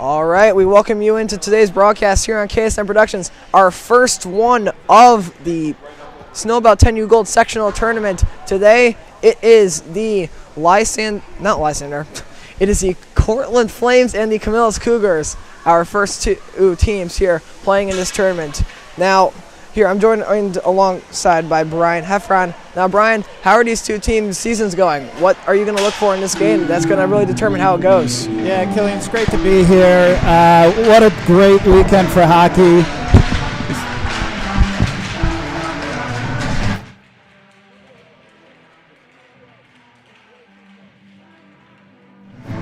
All right, we welcome you into today's broadcast here on KSM Productions, our first one of the Snowbelt 10U Gold Sectional Tournament. Today, it is the it is the Cortland Flames and the Camillus Cougars, our first two teams here playing in this tournament. Now, here I'm joined alongside by Brian Heffron. Now, Brian, how are these two teams' seasons going? What are you going to look for in this game? That's going to really determine how it goes. Yeah, Killian, it's great to be here. What a great weekend for hockey.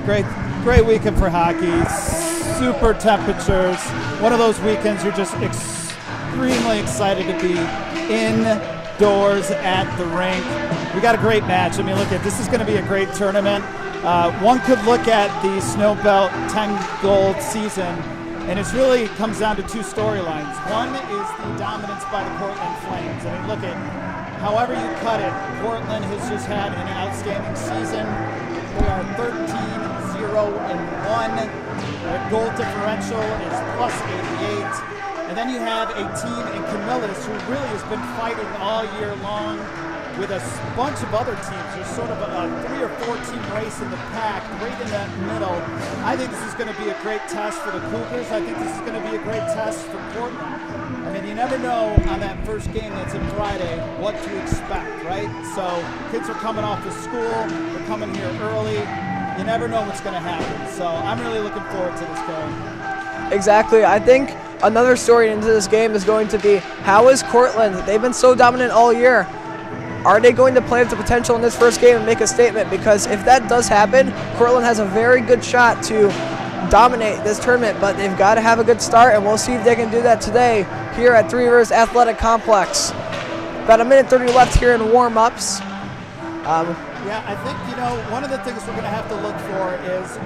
Great weekend for hockey. Super temperatures. One of those weekends you're just extremely excited to be indoors at the rink. We got a great match. I mean, look at this is going to be a great tournament. One could look at the Snowbelt 10 Gold season, and it really comes down to two storylines. One is the dominance by the Cortland Flames. I mean, look at however you cut it, Cortland has just had an outstanding season. They are 13-0-1. Their goal differential is plus 88. And then you have a team in Camillus who really has been fighting all year long with a bunch of other teams. There's sort of a 3 or 4 team race in the pack, right in that middle. I think this is going to be a great test for the Cougars. I think this is going to be a great test for Cortland. I mean, you never know on that first game that's on Friday what to expect, right? So kids are coming off of school. They're coming here early. You never know what's going to happen. So I'm really looking forward to this game. Exactly. I think another story into this game is going to be, how is Cortland? They've been so dominant all year. Are they going to play up the potential in this first game and make a statement? Because if that does happen, Cortland has a very good shot to dominate this tournament, but they've got to have a good start, and we'll see if they can do that today here at Three Rivers Athletic Complex. About a minute 30 left here in warm-ups. Yeah, I think, one of the things we're going to have to look for is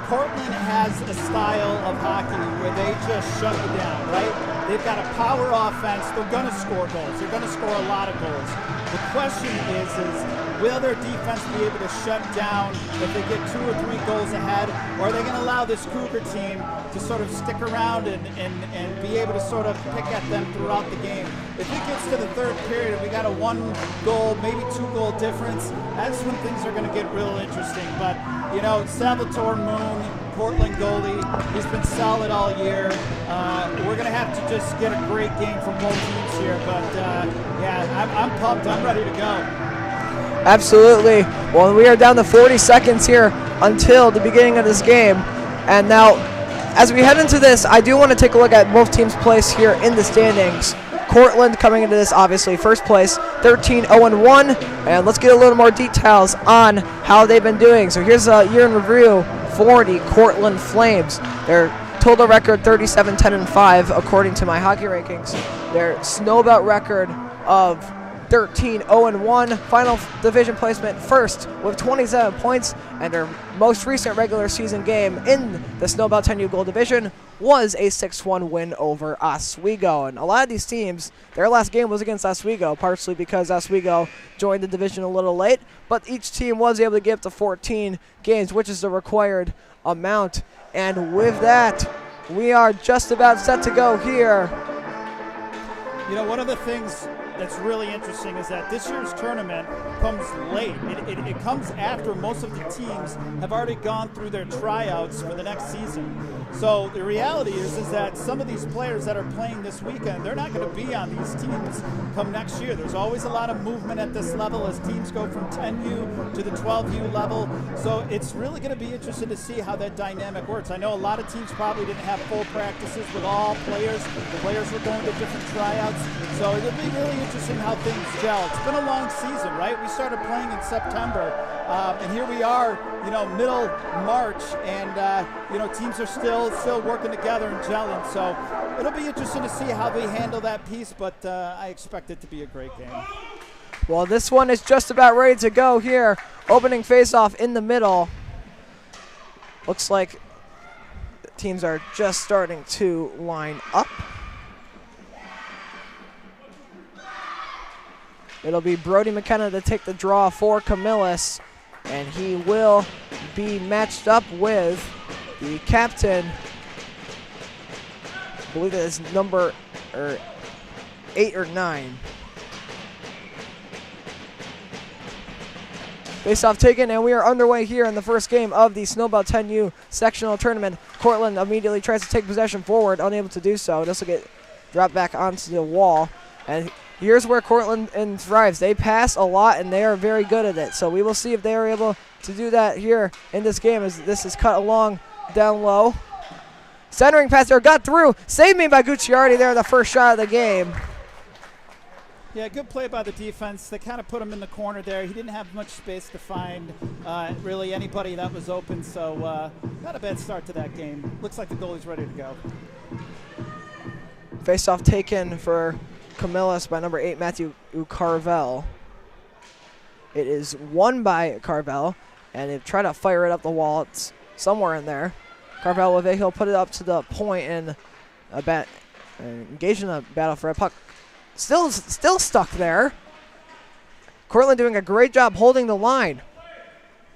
Cortland has a style of hockey where they just shut you down, right? They've got a power offense. They're going to score goals. They're going to score a lot of goals. The question is will their defense be able to shut down if they get 2 or 3 goals ahead, or are they going to allow this Cougar team to sort of stick around and be able to sort of pick at them throughout the game? If it gets to the third period and we got a 1-goal, maybe 2-goal difference, that's when things are going to get real interesting. But, Salvatore Moon, Cortland goalie, he's been solid all year. We're going to have to just get a great game from both teams here. But, I'm pumped. I'm ready to go. Absolutely. Well, we are down to 40 seconds here until the beginning of this game. And now, as we head into this, I do want to take a look at both teams' place here in the standings. Cortland coming into this, obviously, first place, 13-0-1. And let's get a little more details on how they've been doing. So here's a year in review for the Cortland Flames. Their total record, 37-10-5, according to my hockey rankings. Their Snowbelt record of 13-0-1, final division placement first with 27 points, and their most recent regular season game in the Snowbelt 10U Gold Division was a 6-1 win over Oswego. And a lot of these teams, their last game was against Oswego, partially because Oswego joined the division a little late, but each team was able to get up to 14 games, which is the required amount. And with that, we are just about set to go here. One of the things that's really interesting is that this year's tournament comes late. It comes after most of the teams have already gone through their tryouts for the next season. So the reality is that some of these players that are playing this weekend, they're not going to be on these teams come next year. There's always a lot of movement at this level as teams go from 10U to the 12U level. So it's really going to be interesting to see how that dynamic works. I know a lot of teams probably didn't have full practices with all players. The players were going to different tryouts. So it'll be really interesting how things gel. It's been a long season, right? We started playing in September, and here we are, middle March, and teams are still working together and gelling. So it'll be interesting to see how they handle that piece, but I expect it to be a great game. Well, this one is just about ready to go here. Opening face-off in the middle. Looks like the teams are just starting to line up. It'll be Brody McKenna to take the draw for Camillus, and he will be matched up with the captain, believe that is number 8 or 9. Face-off taken, and we are underway here in the first game of the Snowbelt 10U sectional tournament. Cortland immediately tries to take possession forward, unable to do so. This will get dropped back onto the wall. And here's where Cortland thrives. They pass a lot, and they are very good at it. So we will see if they are able to do that here in this game as this is cut along down low. Centering pass there, got through. Saved me by Gucciardi there, the first shot of the game. Yeah, good play by the defense. They kind of put him in the corner there. He didn't have much space to find really anybody that was open, so not a bad start to that game. Looks like the goalie's ready to go. Face-off taken for Camillus by number 8, Matthew Carvel. It is won by Carvel, and they try to fire it up the wall. It's somewhere in there. Carvel with it, he'll put it up to the point and engage in a battle for a puck. Still stuck there. Cortland doing a great job holding the line.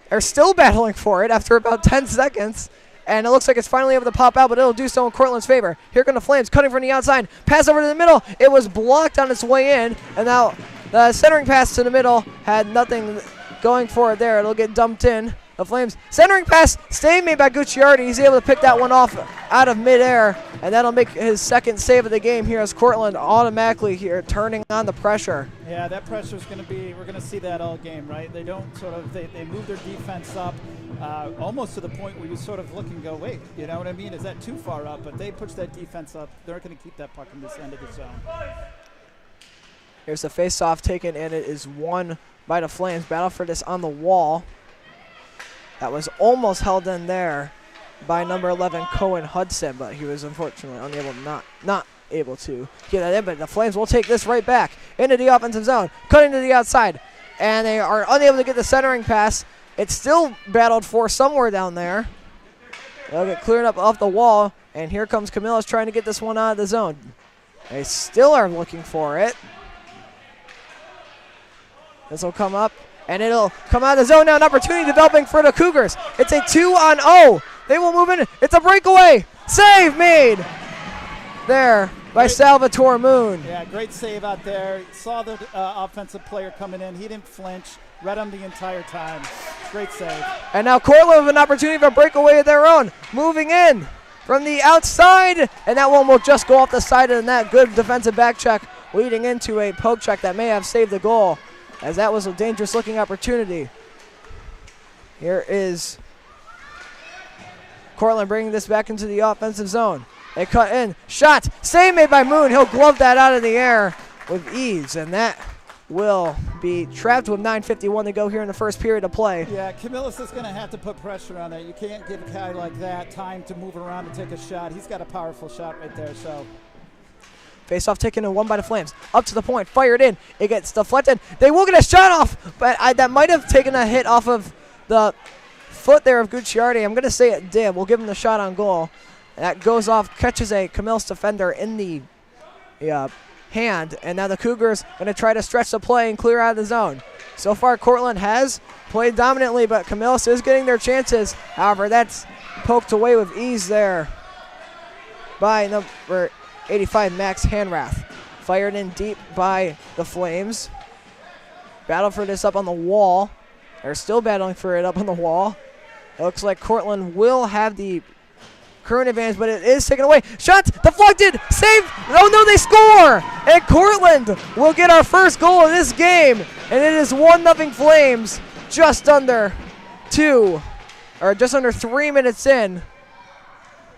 They're still battling for it after about 10 seconds. And it looks like it's finally able to pop out, but it'll do so in Cortland's favor. Here come the Flames, cutting from the outside. Pass over to the middle. It was blocked on its way in. And now the centering pass to the middle had nothing going for it there. It'll get dumped in. The Flames centering pass, stay made by Gucciardi. He's able to pick that one off out of midair, and that'll make his second save of the game here as Cortland automatically here turning on the pressure. Yeah, that pressure is going to be, we're going to see that all game, right? They don't sort of, they move their defense up almost to the point where you sort of look and go, wait, you know what I mean? Is that too far up? But they push that defense up. They're going to keep that puck in this end of the zone. Here's the face-off taken, and it is won by the Flames. Battle for this on the wall. That was almost held in there by number 11, Cohen Hudson, but he was unfortunately unable, not able to get that in. But the Flames will take this right back into the offensive zone, cutting to the outside, and they are unable to get the centering pass. It's still battled for somewhere down there. They'll get cleared up off the wall, and here comes Camillus trying to get this one out of the zone. They still are looking for it. This will come up. And it'll come out of the zone now. An opportunity developing for the Cougars. It's a 2-on-0. They will move in. It's a breakaway. Save made there by Salvatore Moon. Yeah, great save out there. Saw the offensive player coming in. He didn't flinch. Read him the entire time. Great save. And now Cortland with an opportunity for a breakaway of their own. Moving in from the outside. And that one will just go off the side of the net. Good defensive back check leading into a poke check that may have saved the goal, as that was a dangerous-looking opportunity. Here is Cortland bringing this back into the offensive zone. They cut in. Shot. Save made by Moon. He'll glove that out of the air with ease, and that will be trapped with 9:51 to go here in the first period of play. Yeah, Camillus is going to have to put pressure on that. You can't give a guy like that time to move around and take a shot. He's got a powerful shot right there, so... Face-off taken and won by the Flames. Up to the point, fired in. It gets deflected. They will get a shot off, but that might have taken a hit off of the foot there of Gucciardi. I'm going to say it did. We'll give him the shot on goal. That goes off, catches a Camillus defender in the hand, and now the Cougars going to try to stretch the play and clear out of the zone. So far, Cortland has played dominantly, but Camillus is getting their chances. However, that's poked away with ease there by number 85, Max Hanrath. Fired in deep by the Flames. Battle for this up on the wall. They're still battling for it up on the wall. It looks like Cortland will have the current advantage, but it is taken away. Shot deflected. Save. Oh no, they score. And Cortland will get our first goal of this game. And it is 1-0 Flames just under 3 minutes in.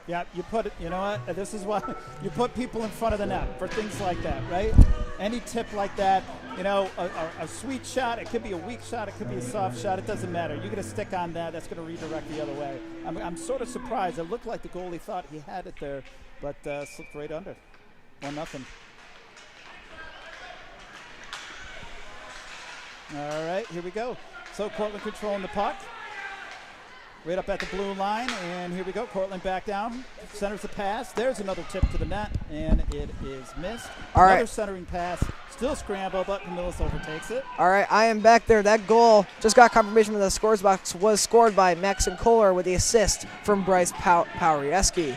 Yeah, you know what? This is why you put people in front of the net for things like that, right? Any tip like that, you know, a sweet shot, it could be a weak shot, it could be a soft shot, it doesn't matter. You're going to stick on that, that's going to redirect the other way. I'm sort of surprised. It looked like the goalie thought he had it there, but slipped right under. 1-0. All right, here we go. So Cortland controlling the puck. Right up at the blue line, and here we go. Cortland back down, centers the pass. There's another tip to the net, and it is missed. Another centering pass, still scramble, but Camillus overtakes it. All right, I am back there. That goal just got confirmation from the scores box was scored by Maxon Kohler with the assist from Bryce Powerieski.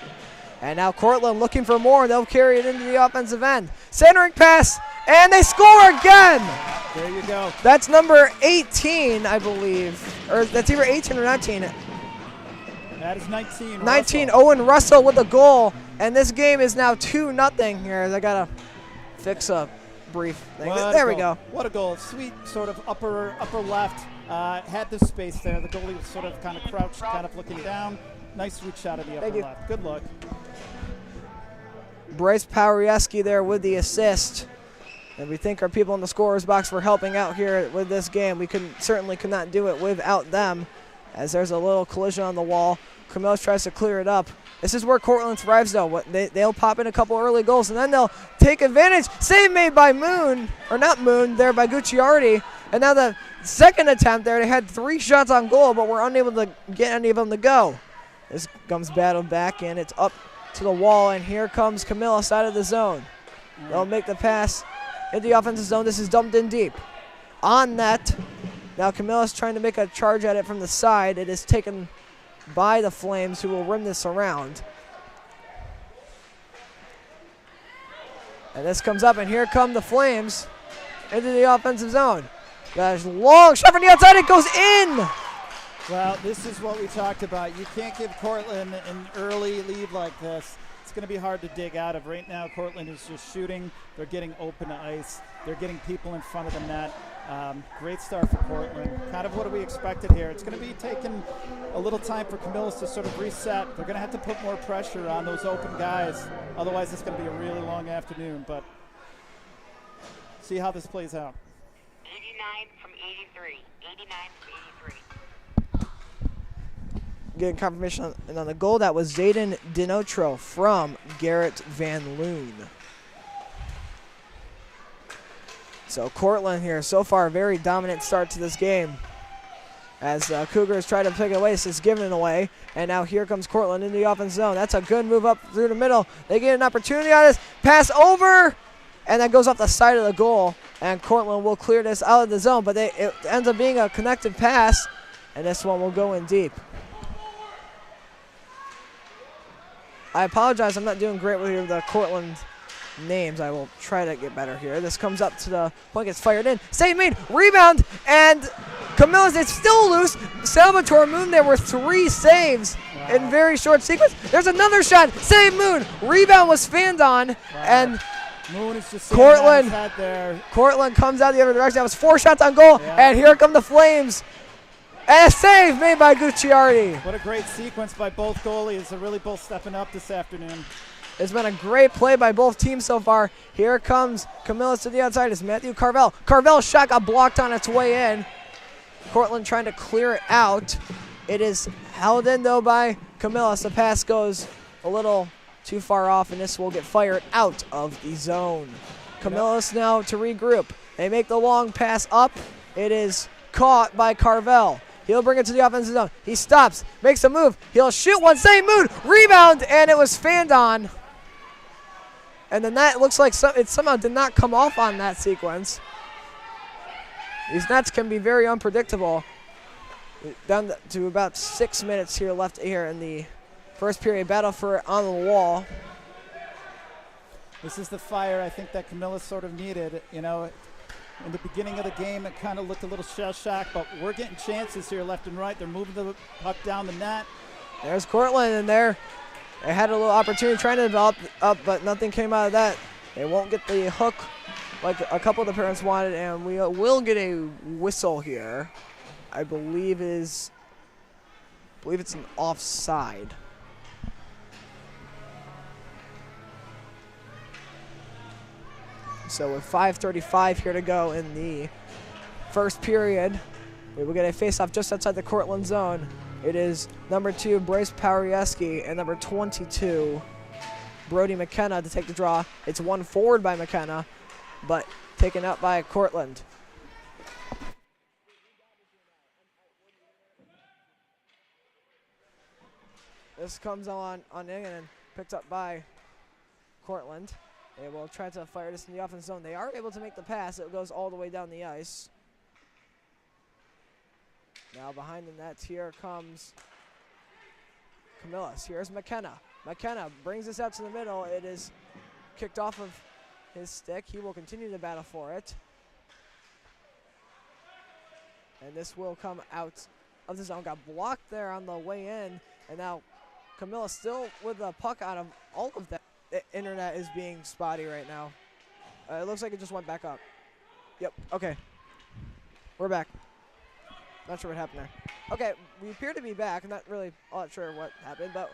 And now Cortland looking for more. They'll carry it into the offensive end. Centering pass, and they score again. There you go. That's number 18, I believe. Or that's either 18 or 19. That is 19. 19, Russell. Owen Russell with a goal. And this game is now 2-0 here. I got to fix a brief thing. There we go. What a goal. Sweet sort of upper left. Had the space there. The goalie was sort of kind of crouched, kind of looking down. Nice sweet shot of the upper left. Good look. Bryce Powerieski there with the assist. And we thank our people in the scorer's box for helping out here with this game. We certainly could not do it without them, as there's a little collision on the wall. Camillus tries to clear it up. This is where Cortland thrives, though. They'll pop in a couple early goals, and then they'll take advantage. Save made by Moon, or not Moon, there by Gucciardi. And now the second attempt there, they had 3 shots on goal, but were unable to get any of them to go. This comes battled back, and it's up to the wall, and here comes Camillus out of the zone. They'll make the pass into the offensive zone. This is dumped in deep. On net. Now Camillus trying to make a charge at it from the side. It is taken by the Flames, who will rim this around. And this comes up, and here come the Flames into the offensive zone. That is long shot from the outside. It goes in. Well, this is what we talked about. You can't give Cortland an early lead like this. It's going to be hard to dig out of. Right now, Cortland is just shooting. They're getting open ice. They're getting people in front of the net. Great start for Cortland. Kind of what we expected here. It's going to be taking a little time for Camillus to sort of reset. They're going to have to put more pressure on those open guys. Otherwise, it's going to be a really long afternoon. But see how this plays out. 89 from 83. 89 from 83. Getting confirmation on the goal. That was Zayden Dinotro from Garrett Van Loon. So Cortland here, so far, a very dominant start to this game. As Cougars try to pick it away, this is given away. And now here comes Cortland in the offense zone. That's a good move up through the middle. They get an opportunity on this. Pass over, and that goes off the side of the goal. And Cortland will clear this out of the zone, but it ends up being a connected pass. And this one will go in deep. I apologize, I'm not doing great with the Cortland names. I will try to get better here. This comes up to the point, gets fired in. Save made, rebound, and Camillus, it's still loose. Salvatore Moon, there were 3 saves in very short sequence. There's another shot, save Moon. Rebound was fanned on, and Moon is just Cortland there. Cortland comes out the other direction. That was 4 shots on goal, and here come the Flames. And a save made by Gucciardi. What a great sequence by both goalies. They're really both stepping up this afternoon. It's been a great play by both teams so far. Here comes Camillus to the outside. It's Matthew Carvel. Carvel's shot got blocked on its way in. Cortland trying to clear it out. It is held in, though, by Camillus. The pass goes a little too far off, and this will get fired out of the zone. Camillus now to regroup. They make the long pass up. It is caught by Carvel. He'll bring it to the offensive zone. He stops, makes a move. He'll shoot one, same move, rebound, and it was fanned on. And the net looks like it somehow did not come off on that sequence. These nets can be very unpredictable. Down to about 6 minutes here left here in the first period. Battle for it on the wall. This is the fire I think that Camillus sort of needed. You know, in the beginning of the game, it kind of looked a little shell-shocked, but we're getting chances here left and right. They're moving the puck down the net. There's Cortland in there. They had a little opportunity trying to develop up, but nothing came out of that. They won't get the hook like a couple of the parents wanted, and we will get a whistle here. I believe it's an offside. So with 5:35 here to go in the first period, we will get a face-off just outside the Cortland zone. It is number 2, Bryce Powerieski, and number 22, Brody McKenna to take the draw. It's one forward by McKenna, but taken out by Cortland. This comes on in and picked up by Cortland. They will try to fire this in the offense zone. They are able to make the pass. It goes all the way down the ice. Now behind the nets, here comes Camillus. Here's McKenna. McKenna brings this out to the middle. It is kicked off of his stick. He will continue to battle for it. And this will come out of the zone. Got blocked there on the way in. And now Camillus still with the puck out of all of that. The internet is being spotty right now. It looks like it just went back up. Yep, okay. We're back. Not sure what happened there. Okay, we appear to be back. I'm not really all that sure what happened, but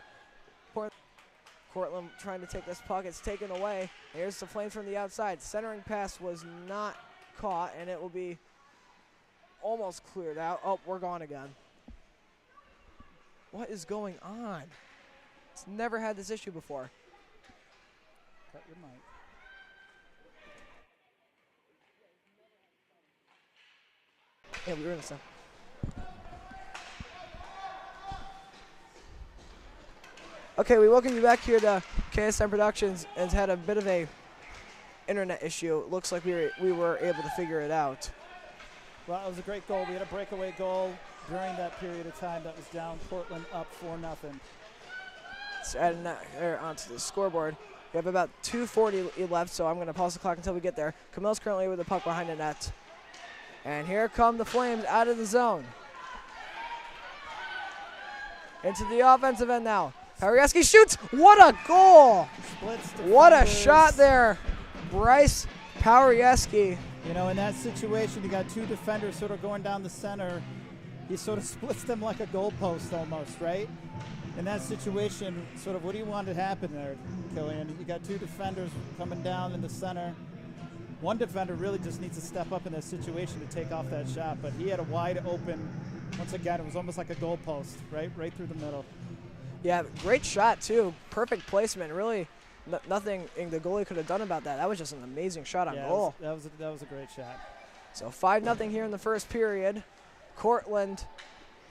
Cortland trying to take this puck. It's taken away. Here's the Flames from the outside. Centering pass was not caught, and it will be almost cleared out. Oh, we're gone again. What is going on? It's never had this issue before. Cut your mic. Yeah, we were in the sun. Okay, we welcome you back here to KSM Productions, and it's had a bit of a internet issue. It looks like we were able to figure it out. Well, it was a great goal. We had a breakaway goal during that period of time that was down. Cortland up 4-0. Let's add that onto the scoreboard. We have about 2:40 left, so I'm going to pause the clock until we get there. Camillus currently with the puck behind the net. And here come the Flames out of the zone. Into the offensive end now. Parieski shoots. What a goal! What a shot there. Bryce Parieski. You know, in that situation, you got two defenders sort of going down the center. He sort of splits them like a goalpost almost, right? In that situation, sort of what do you want to happen there, Killian? You got two defenders coming down in the center. One defender really just needs to step up in that situation to take off that shot, but he had a wide open, once again, it was almost like a goalpost, right through the middle. Yeah, great shot too. Perfect placement. Really, nothing the goalie could have done about that. That was just an amazing shot on goal. That was a great shot. So 5-0 here in the first period. Cortland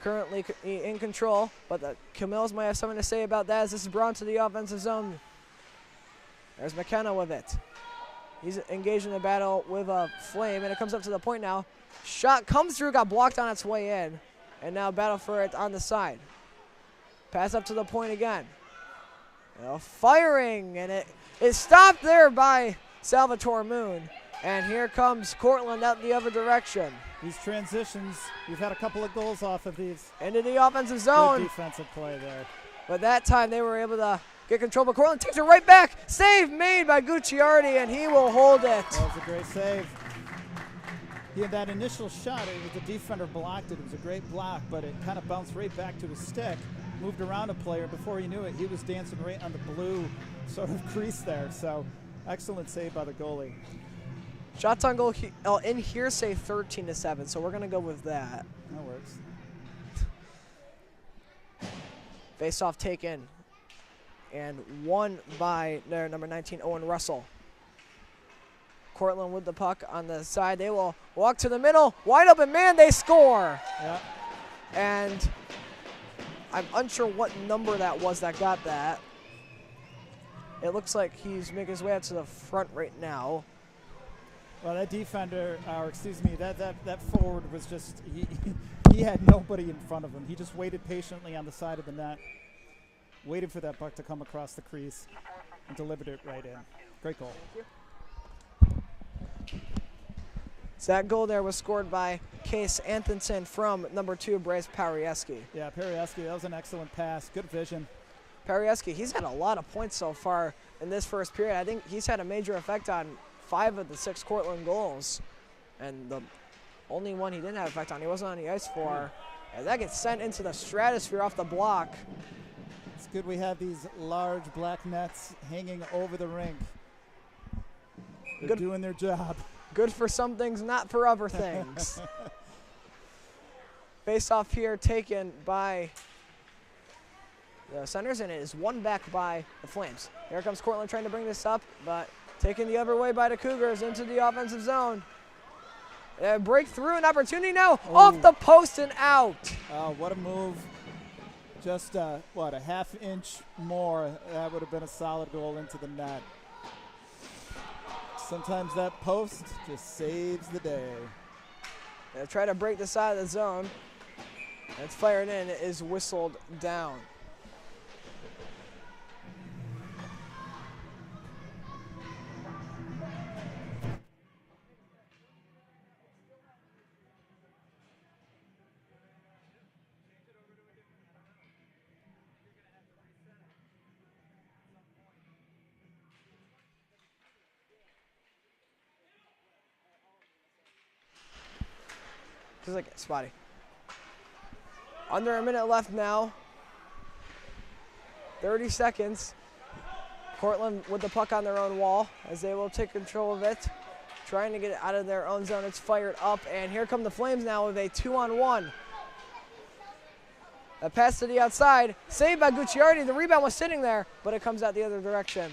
currently in control, but the Camillus might have something to say about that as this is brought to the offensive zone. There's McKenna with it. He's engaged in a battle with a Flame, and it comes up to the point now. Shot comes through, got blocked on its way in, and now battle for it on the side. Pass up to the point again. Firing, and it is stopped there by Salvatore Moon. And here comes Cortland out the other direction. These transitions, we've had a couple of goals off of these. Into the offensive zone. Good defensive play there. But that time they were able to get control, but Cortland takes it right back. Save made by Gucciardi, and he will hold it. That was a great save. He had that initial shot, the defender blocked it. It was a great block, but it kind of bounced right back to his stick. Moved around a player. Before he knew it, he was dancing right on the blue sort of crease there. So excellent save by the goalie. Shots on goal in here say 13-7, so we're going to go with that. That works. Face-off taken and won by their number 19, Owen Russell. Cortland with the puck on the side. They will walk to the middle. Wide open man, they score. Yeah. And I'm unsure what number that was that got that. It looks like he's making his way out to the front right now. Well, that defender, or excuse me, that forward was just, he had nobody in front of him. He just waited patiently on the side of the net, waited for that puck to come across the crease, and delivered it right in. Great goal. So that goal there was scored by Case Anthonson from number 2, Bryce Parieski. Yeah, Parieski, that was an excellent pass. Good vision. Parieski, he's had a lot of points so far in this first period. I think he's had a major effect on 5 of the 6 Cortland goals. And the only one he didn't have effect on, he wasn't on the ice for. And that gets sent into the stratosphere off the block. It's good we have these large black nets hanging over the rink. They're doing their job. Good for some things, not for other things. Face off here taken by the Senators, and it is won back by the Flames. Here comes Cortland trying to bring this up, but taken the other way by the Cougars into the offensive zone. Breakthrough, an opportunity now, off the post and out. Oh, what a move. Just, what, a half inch more. That would have been a solid goal into the net. Sometimes that post just saves the day. They try to break the side of the zone. It's fired in. It is whistled down. Just like spotty. Under a minute left now. 30 seconds. Cortland with the puck on their own wall as they will take control of it. Trying to get it out of their own zone. It's fired up, and here come the Flames now with a 2-on-1. A pass to the outside. Saved by Gucciardi. The rebound was sitting there, but it comes out the other direction.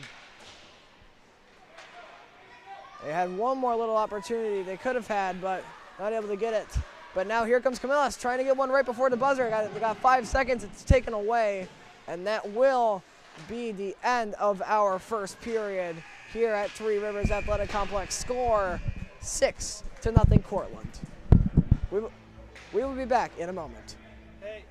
They had one more little opportunity they could have had, but not able to get it. But now here comes Camillus trying to get one right before the buzzer. They got 5 seconds. It's taken away, and that will be the end of our first period here at Three Rivers Athletic Complex. Score 6-0 Cortland. We will be back in a moment. Hey.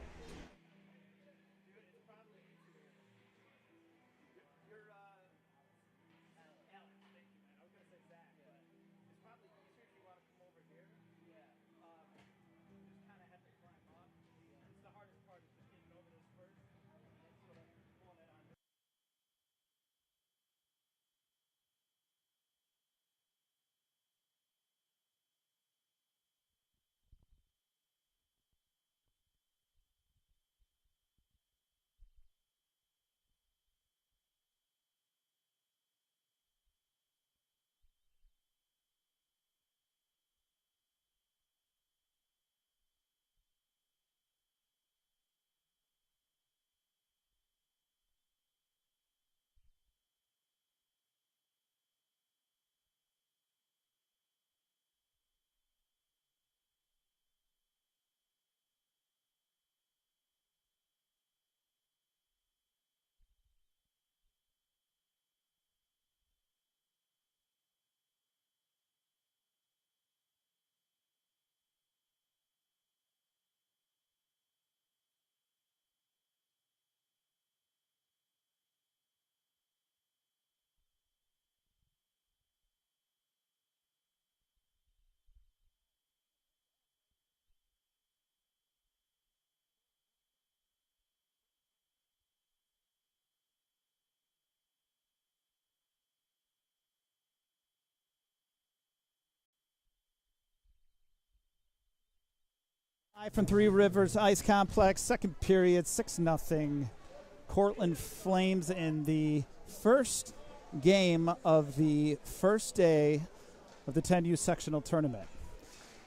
Live from Three Rivers Ice Complex, second period, 6-0. Cortland Flames in the first game of the first day of the 10U sectional tournament.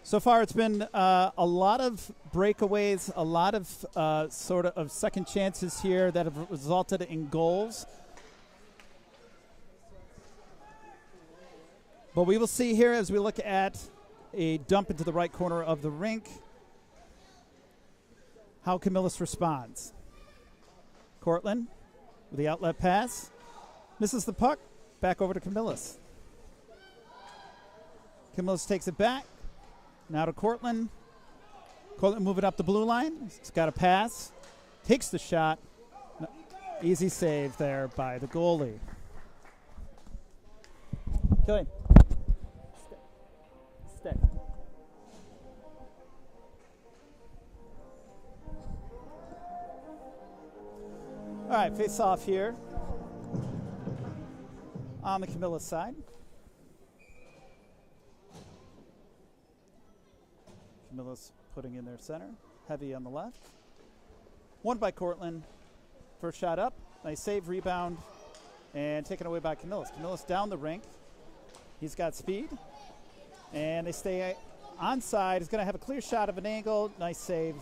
So far, it's been a lot of breakaways, a lot of sort of second chances here that have resulted in goals. But we will see here as we look at a dump into the right corner of the rink how Camillus responds. Cortland with the outlet pass. Misses the puck. Back over to Camillus. Camillus takes it back. Now to Cortland. Cortland moving up the blue line. He's got a pass. Takes the shot. Easy save there by the goalie. Killian. Stay. All right, face off here on the Camillus side. Camillus putting in their center, heavy on the left. Won by Cortland. First shot up, nice save, rebound, and taken away by Camillus. Camillus down the rink. He's got speed, and they stay onside. He's going to have a clear shot of an angle. Nice save,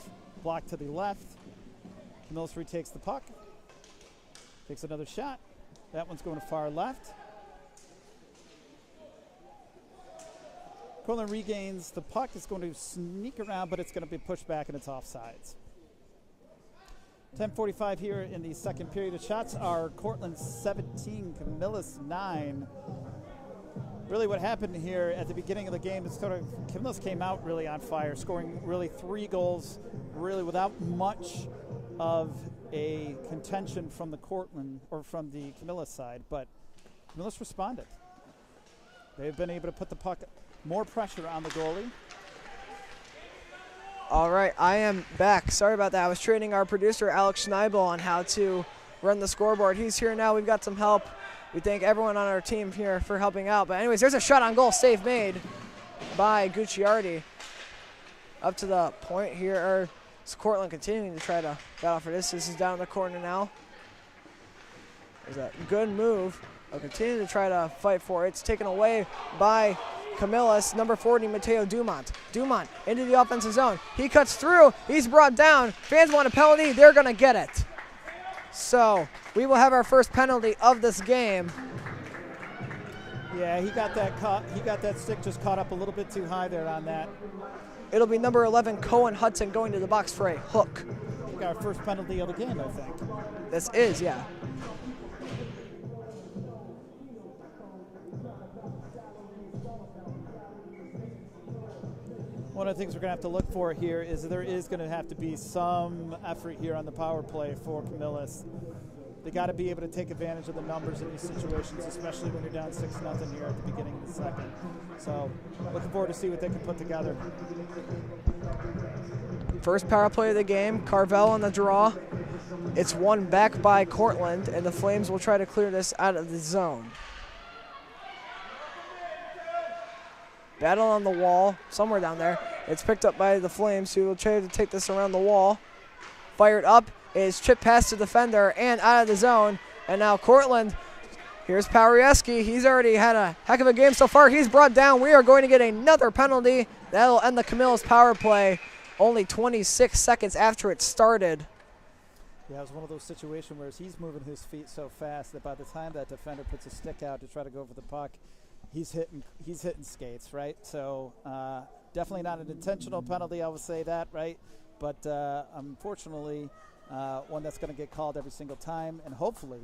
blocked to the left. Camillus retakes the puck. Takes another shot. That one's going to far left. Cortland regains the puck. It's going to sneak around, but it's going to be pushed back, and it's offsides. 10:45 here in the second period. The shots are Cortland 17, Camillus 9. Really what happened here at the beginning of the game is sort of Camillus came out really on fire, scoring really 3 goals, really without much of a contention from the Cortland or from the Camillus side, but Camillus responded. They've been able to put the puck more pressure on the goalie. All right, I am back. Sorry about that. I was training our producer, Alex Schneibel, on how to run the scoreboard. He's here now. We've got some help. We thank everyone on our team here for helping out. But anyways, there's a shot on goal, save made by Gucciardi. up to the point here. It's Cortland continuing to try to battle for this. This is down in the corner now. There's a good move. I'll continue to try to fight for it. It's taken away by Camillus, number 40, Mateo Dumont. Dumont into the offensive zone. He cuts through. He's brought down. Fans want a penalty. They're going to get it. So we will have our first penalty of this game. Yeah, he got that stick just caught up a little bit too high there on that. It'll be number 11, Cohen Hudson, going to the box for a hook. We got our first penalty of the game, I think. This is, yeah. One of the things we're going to have to look for here is there is going to have to be some effort here on the power play for Camillus. They got to be able to take advantage of the numbers in these situations, especially when you're down 6-0 here at the beginning of the second. So looking forward to see what they can put together. First power play of the game, Carvel on the draw. It's won back by Cortland, and the Flames will try to clear this out of the zone. Battle on the wall, somewhere down there. It's picked up by the Flames, who will try to take this around the wall. Fired up is chipped past the defender and out of the zone. And now Cortland, here's Powerieski. He's already had a heck of a game so far. He's brought down. We are going to get another penalty. That'll end the Camillus power play only 26 seconds after it started. Yeah, it was one of those situations where he's moving his feet so fast that by the time that defender puts a stick out to try to go for the puck, he's hitting skates, right? So definitely not an intentional penalty, I would say that, right? But unfortunately, one that's going to get called every single time, and hopefully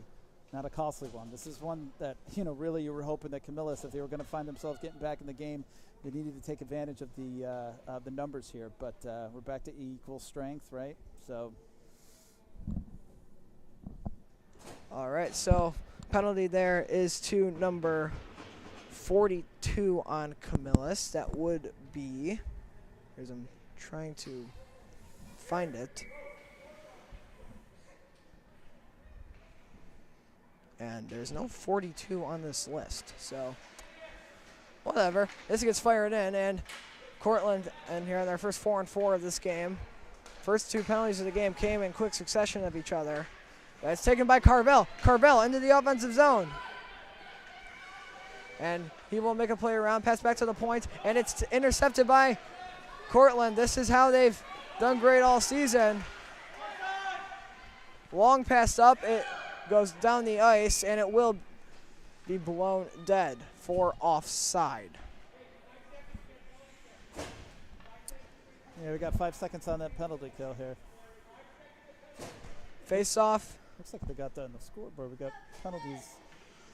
not a costly one. This is one that, really you were hoping that Camillus, if they were going to find themselves getting back in the game, they needed to take advantage of the numbers here. But we're back to equal strength, right? So. All right, so penalty there is to number 42 on Camillus. That would be, I'm trying to find it. And there's no 42 on this list, so whatever. This gets fired in, and Cortland, and here on their first 4-on-4 of this game. First two penalties of the game came in quick succession of each other. That's taken by Carvel. Carvel into the offensive zone. And he will make a play around, pass back to the point, and it's intercepted by Cortland. This is how they've done great all season. Long pass up, it goes down the ice, and it will be blown dead for offside. Yeah, we got 5 seconds on that penalty kill here. Face off. Looks like they got that on the scoreboard. We got penalties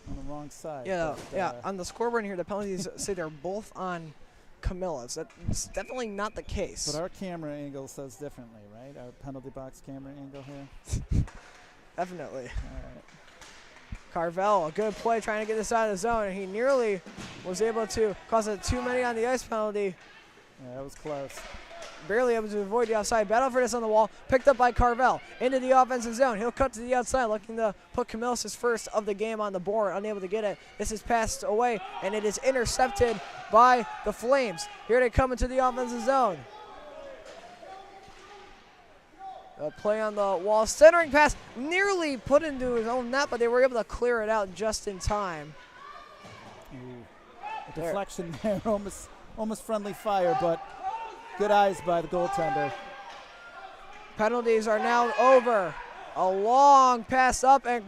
on the wrong side. Yeah, on the scoreboard here, the penalties say they're both on Camillus. That's definitely not the case. But our camera angle says differently, right? Our penalty box camera angle here. Definitely. All right. Carvel, a good play trying to get this out of the zone, and he nearly was able to cause a too many on the ice penalty. Yeah, that was close. Barely able to avoid the outside. Battle for this on the wall. Picked up by Carvel. Into the offensive zone. He'll cut to the outside, looking to put Camillus' first of the game on the board. Unable to get it. This is passed away, and it is intercepted by the Flames. Here they come into the offensive zone. A play on the wall. Centering pass. Nearly put into his own net, but they were able to clear it out just in time. A deflection there. Almost friendly fire, but good eyes by the goaltender. Penalties are now over. A long pass up, and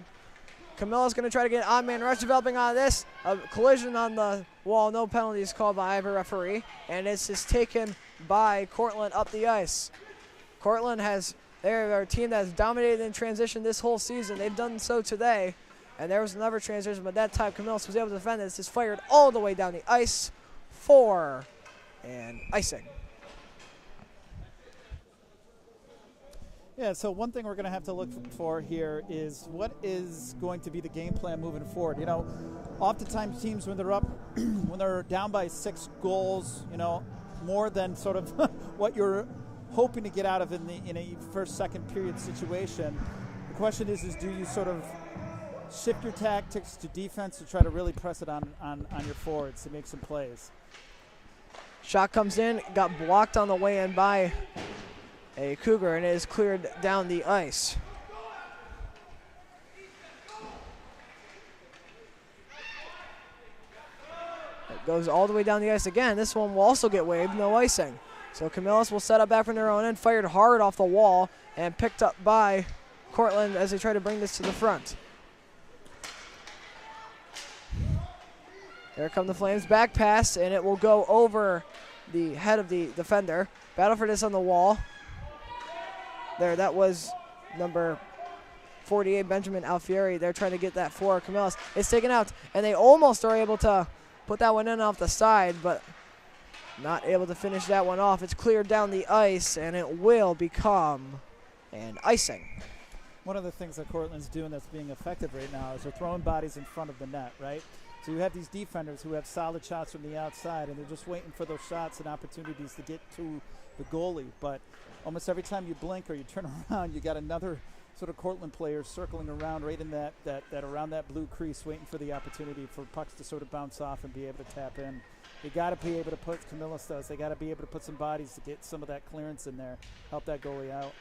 Camillus going to try to get an odd man rush developing out of this. A collision on the wall. No penalties called by either referee. And it's just taken by Cortland up the ice. Cortland they're a team that has dominated in transition this whole season. They've done so today. And there was another transition, but that time Camillus was able to defend it. It's just fired all the way down the ice for an icing. Yeah, so one thing we're going to have to look for here is what is going to be the game plan moving forward. Oftentimes teams when they're up, when they're down by 6 goals, more than sort of what you're hoping to get out of in a first, second period situation. The question is do you sort of shift your tactics to defense to try to really press it on your forwards to make some plays? Shot comes in, got blocked on the way in by a Cougar, and it is cleared down the ice. It goes all the way down the ice again. This one will also get waved, no icing. So Camillus will set up back from their own end, fired hard off the wall, and picked up by Cortland as they try to bring this to the front. Here come the Flames, back pass, and it will go over the head of the defender. Battle for this on the wall. There, that was number 48, Benjamin Alfieri. They're trying to get that for Camillus. It's taken out, and they almost are able to put that one in off the side, but not able to finish that one off. It's cleared down the ice, and it will become an icing. One of the things that Cortland's doing that's being effective right now is they're throwing bodies in front of the net, right? So you have these defenders who have solid shots from the outside, and they're just waiting for those shots and opportunities to get to the goalie. But almost every time you blink or you turn around, you got another sort of Cortland player circling around right in that around that blue crease, waiting for the opportunity for pucks to sort of bounce off and be able to tap in. They got to be able to put, Camillus does, they got to be able to put some bodies to get some of that clearance in there, help that goalie out.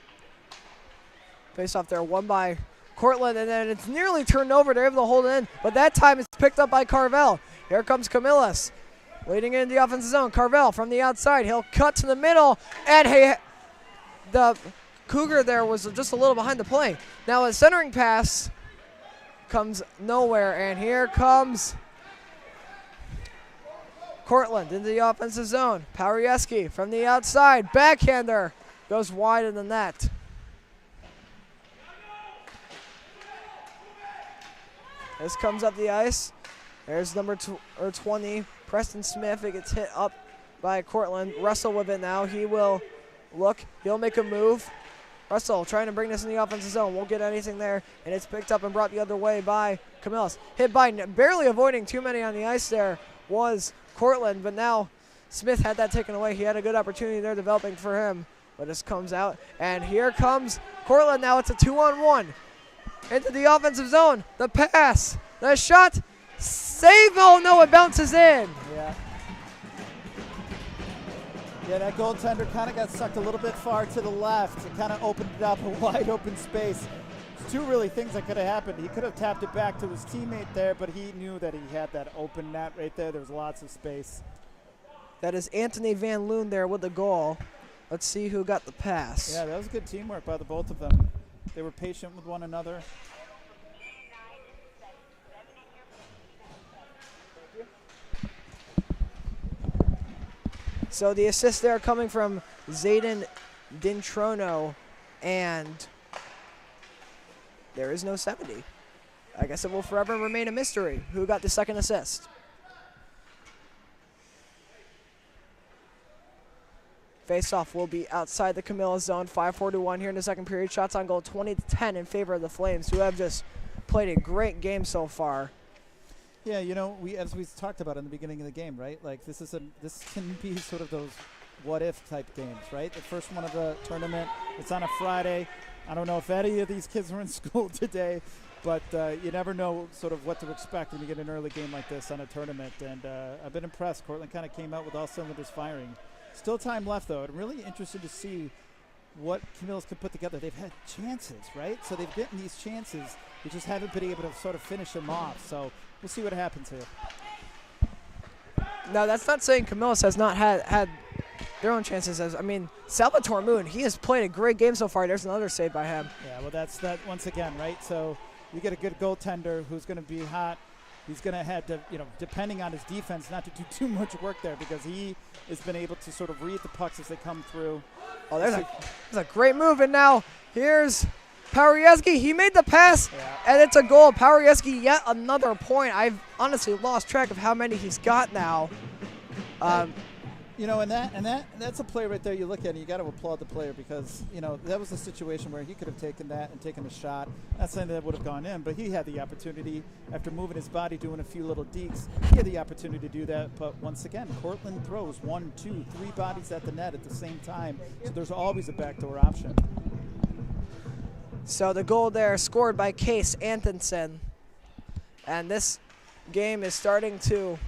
Face off there, won by Cortland, and then it's nearly turned over. They're able to hold it in, but that time it's picked up by Carvel. Here comes Camillus, leading into the offensive zone. Carvel from the outside. He'll cut to the middle, and the Cougar there was just a little behind the play. Now a centering pass comes nowhere, and here comes Cortland into the offensive zone. Powerieski from the outside. Backhander goes wide of the net. This comes up the ice. There's number 20, Preston Smith. It gets hit up by Cortland. Russell with it now. He will look. He'll make a move. Russell trying to bring this in the offensive zone. Won't get anything there. And it's picked up and brought the other way by Camillus. Hit by, barely avoiding too many on the ice there, was Cortland. But now Smith had that taken away. He had a good opportunity there developing for him. But this comes out. And here comes Cortland now. It's a 2-on-1. Into the offensive zone. The pass. The shot. Save. Oh, no, it bounces in. Yeah, that goaltender kind of got sucked a little bit far to the left. It kind of opened it up, a wide open space. There's two really things that could have happened. He could have tapped it back to his teammate there, but he knew that he had that open net right there. There was lots of space. That is Anthony Van Loon there with the goal. Let's see who got the pass. Yeah, that was good teamwork by the both of them. They were patient with one another. So the assist there coming from Zayden Dintrono, and there is no 70. I guess it will forever remain a mystery who got the second assist. Face-off will be outside the Camillus zone. 5:41 here in the second period. Shots on goal 20-10 in favor of the Flames, who have just played a great game so far. Yeah, you know, as we talked about in the beginning of the game, right? Like this can be sort of those what-if type games, right? The first one of the tournament. It's on a Friday. I don't know if any of these kids were in school today, but you never know sort of what to expect when you get an early game like this on a tournament. And I've been impressed. Cortland kind of came out with all cylinders firing. Still time left, though. I'm really interested to see what Camillus can put together. They've had chances, right? So they've gotten these chances. They just haven't been able to sort of finish them off. So we'll see what happens here. No, that's not saying Camillus has not had their own chances. I mean, Salvatore Moon, he has played a great game so far. There's another save by him. Yeah, well, that's that once again, right? So you get a good goaltender who's going to be hot. He's going to have to, you know, depending on his defense, not to do too much work there because he has been able to sort of read the pucks as they come through. Oh, there's a great move, and now here's Powerieski. He made the pass, and it's a goal. Powerieski, yet another point. I've honestly lost track of how many he's got now. You know, and that's a play right there. You look at it, you got to applaud the player because, you know, that was a situation where he could have taken that and taken a shot. Not saying that would have gone in, but he had the opportunity after moving his body, doing a few little dekes. He had the opportunity to do that, but once again, Cortland throws 1, 2, 3 bodies at the net at the same time, so there's always a backdoor option. So the goal there scored by Case Antonsen, and this game is starting to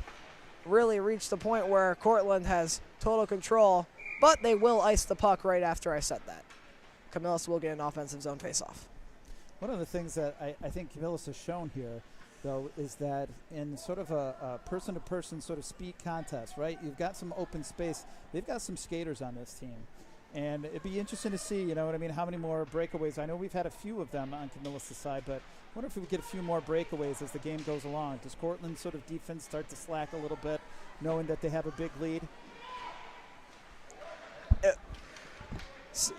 really reached the point where Cortland has total control, but they will ice the puck right after I said that. Camillus will get an offensive zone faceoff. One of the things that I think Camillus has shown here, though, is that in sort of a person-to-person sort of speed contest, right? You've got some open space. They've got some skaters on this team. And it'd be interesting to see, you know what I mean, how many more breakaways. I know we've had a few of them on Camillus' side, but I wonder if we get a few more breakaways as the game goes along. Does Cortland's sort of defense start to slack a little bit, knowing that they have a big lead?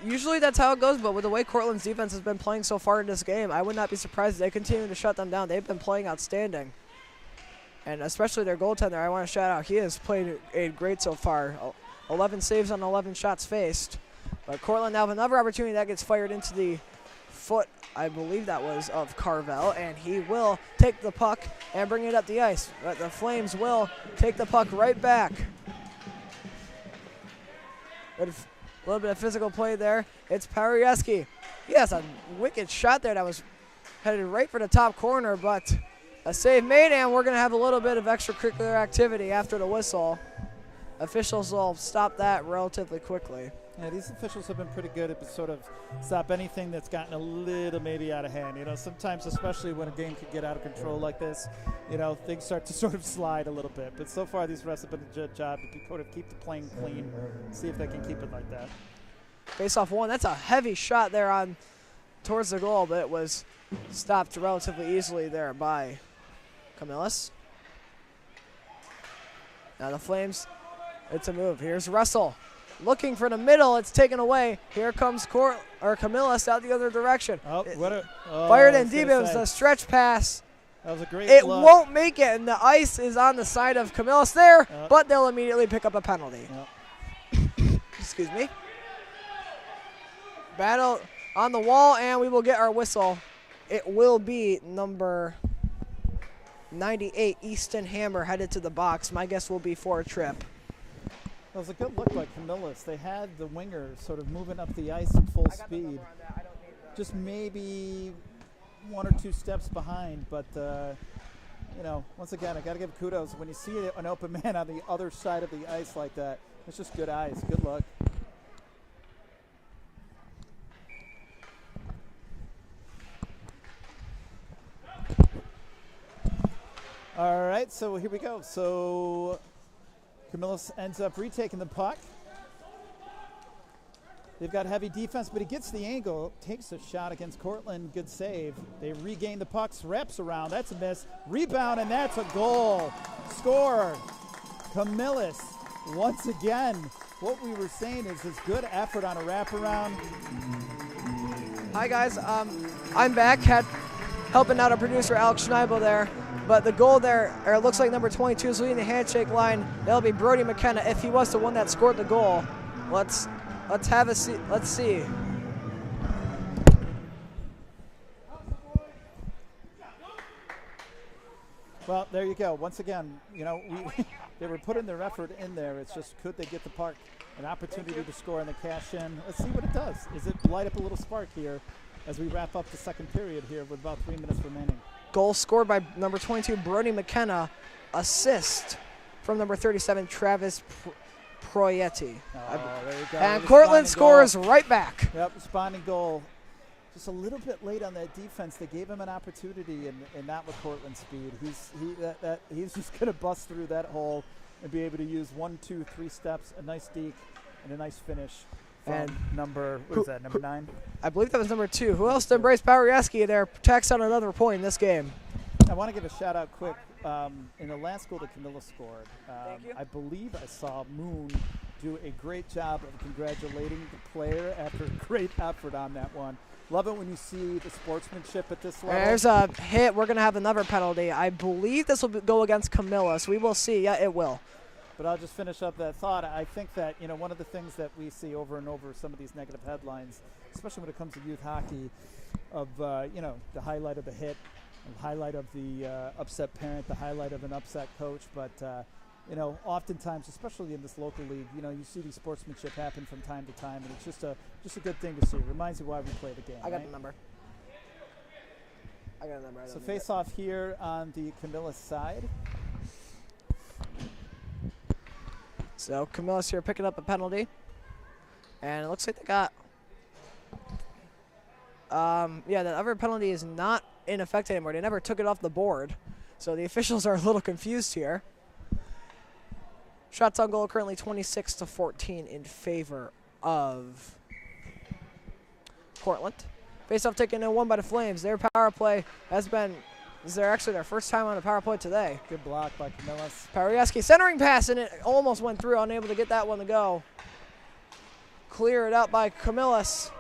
Usually that's how it goes, but with the way Cortland's defense has been playing so far in this game, I would not be surprised if they continue to shut them down. They've been playing outstanding. And especially their goaltender, I want to shout out. He has played great so far. 11 saves on 11 shots faced. But Cortland now have another opportunity that gets fired into the foot, I believe that was, of Carvel, and he will take the puck and bring it up the ice. But the Flames will take the puck right back. A little bit of physical play there. It's Parieski. He has a wicked shot there that was headed right for the top corner, but a save made, and we're going to have a little bit of extracurricular activity after the whistle. Officials will stop that relatively quickly. Yeah, these officials have been pretty good at sort of stop anything that's gotten a little maybe out of hand. You know, sometimes, especially when a game can get out of control like this, you know, things start to sort of slide a little bit. But so far, these refs have been a good job to sort of keep the plane clean, see if they can keep it like that. Face off one. That's a heavy shot there on towards the goal, but it was stopped relatively easily there by Camillus. Now the Flames, it's a move. Here's Russell. Looking for the middle, it's taken away. Here comes Camillus out the other direction. Fired in deep. It was a stretch pass. That was a great It look. won't make it, and the ice is on the side of Camillus there, but they'll immediately pick up a penalty. Excuse me. Battle on the wall, and we will get our whistle. It will be number 98, Easton Hammer, headed to the box. My guess will be for a trip. That was a good look by Camillus. They had the wingers sort of moving up the ice at full speed. Just maybe 1 or 2 steps behind, but you know, once again, I got to give kudos. When you see an open man on the other side of the ice like that, it's just good eyes. Good luck. All right, so here we go. So Camillus ends up retaking the puck. They've got heavy defense, but he gets the angle, takes a shot against Cortland. Good save. They regain the pucks, wraps around. That's a miss. Rebound, and that's a goal. Score. Camillus, once again, what we were saying is his good effort on a wraparound. Hi, guys. I'm back. Helping out our producer, Alex Schneibel there. But the goal there, or it looks like number 22 is leading the handshake line. That'll be Brody McKenna if he was the one that scored the goal. Let's have a see. Let's see. Well, there you go. Once again, you know, they were putting their effort in there. It's just, could they get the puck, an opportunity to score and the cash in? Let's see what it does. Is it light up a little spark here as we wrap up the second period here with about 3 minutes remaining? Goal scored by number 22, Brody McKenna. Assist from number 37, Travis Proietti. Oh, there you go. And Cortland scores right back. Yep, responding goal. Just a little bit late on that defense. They gave him an opportunity, and not with Cortland's speed. He's just going to bust through that hole and be able to use 1, 2, 3 steps, a nice deke, and a nice finish. And number 9? I believe that was number 2. Who else to embrace Parieski there? Tacks on another point in this game. I want to give a shout out quick. In the last goal that Camillus scored, I believe I saw Moon do a great job of congratulating the player after a great effort on that one. Love it when you see the sportsmanship at this level. There's a hit. We're going to have another penalty. I believe this will go against Camillus. We will see. Yeah, it will. But I'll just finish up that thought. I think that, you know, one of the things that we see over and over, some of these negative headlines, especially when it comes to youth hockey, of, you know, the highlight of the hit, the highlight of the upset parent, the highlight of an upset coach. But, you know, oftentimes, especially in this local league, you know, you see these sportsmanship happen from time to time, and it's just a good thing to see. It reminds you why we play the game. I got the number. So face off here on the Camillus side. So Camillus here picking up a penalty. And it looks like they got, yeah, the other penalty is not in effect anymore. They never took it off the board. So the officials are a little confused here. Shots on goal currently 26-14 in favor of Cortland. Face-off taken in one by the Flames. Their power play has been, this is actually their first time on a power play today. Good block by Camillus. Parieski centering pass, and it almost went through, unable to get that one to go. Clear it out by Camillus.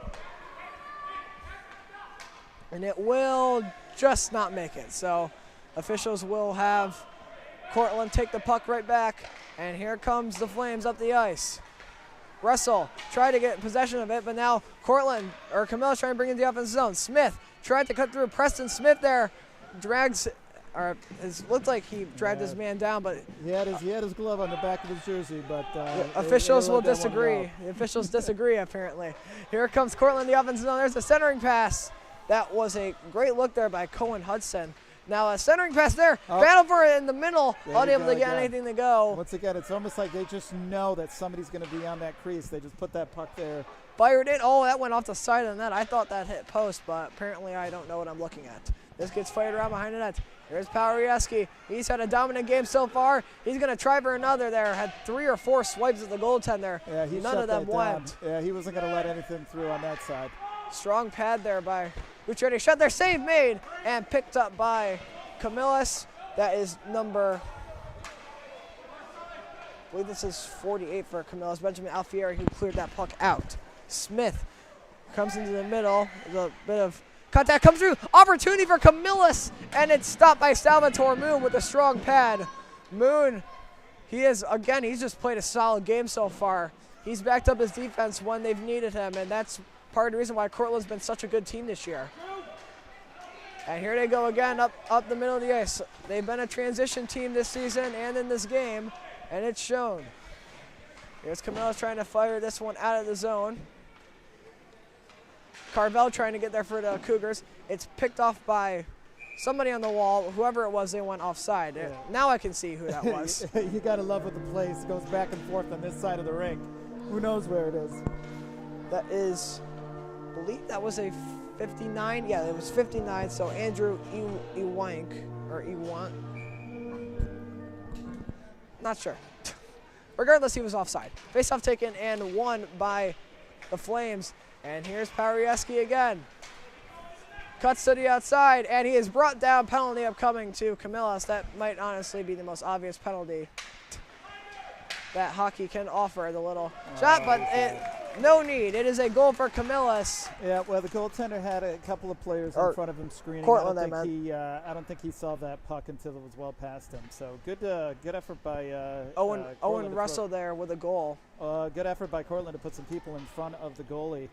And it will just not make it. So officials will have Cortland take the puck right back. And here comes the Flames up the ice. Russell tried to get possession of it, but now Cortland, or Camillus trying to bring in the offensive zone. Smith tried to cut through. Preston Smith there drags, or it looked like he dragged his man down, but he had his glove on the back of his jersey, but officials will disagree. The officials disagree apparently. Here comes Cortland, the offensive zone. There's a centering pass. That was a great look there by Cohen Hudson. Now a centering pass there, battle for it in the middle, unable to get anything to go. Once again, it's almost like they just know that somebody's going to be on that crease. They just put that puck there. Fired it. Oh, that went off the side of the net. I thought that hit post, but apparently I don't know what I'm looking at. This gets fired around behind the net. Here's Parieski. He's had a dominant game so far. He's going to try for another there. Had 3 or 4 swipes at the goaltender. Yeah, none of them went. Yeah, he wasn't going to let anything through on that side. Strong pad there by Gutierrez. Shot there, save made, and picked up by Camillus. That is number, I believe this is 48 for Camillus. Benjamin Alfieri, who cleared that puck out. Smith comes into the middle. There's a bit of contact comes through. Opportunity for Camillus, and it's stopped by Salvatore Moon with a strong pad. Moon, he's just played a solid game so far. He's backed up his defense when they've needed him, and that's part of the reason why Cortland's been such a good team this year. And here they go again up the middle of the ice. They've been a transition team this season and in this game, and it's shown. Here's Camillus trying to fire this one out of the zone. Carvel trying to get there for the Cougars. It's picked off by somebody on the wall. Whoever it was, they went offside. Yeah. Now I can see who that was. You got to love what the place goes back and forth on this side of the rink. Who knows where it is? That is, I believe that was a 59. Yeah, it was 59. So Andrew Ewank, or Ewan. Not sure. Regardless, he was offside. Face-off taken and won by the Flames. And here's Parieski again. Cuts to the outside, and he is brought down. Penalty upcoming to Camillus. That might honestly be the most obvious penalty that hockey can offer. The little shot, but no need. It is a goal for Camillus. Yeah, well, the goaltender had a couple of players in front of him screening. Cortland, I don't think he saw that puck until it was well past him. So good effort by Owen Russell there with a goal. Good effort by Cortland to put some people in front of the goalie.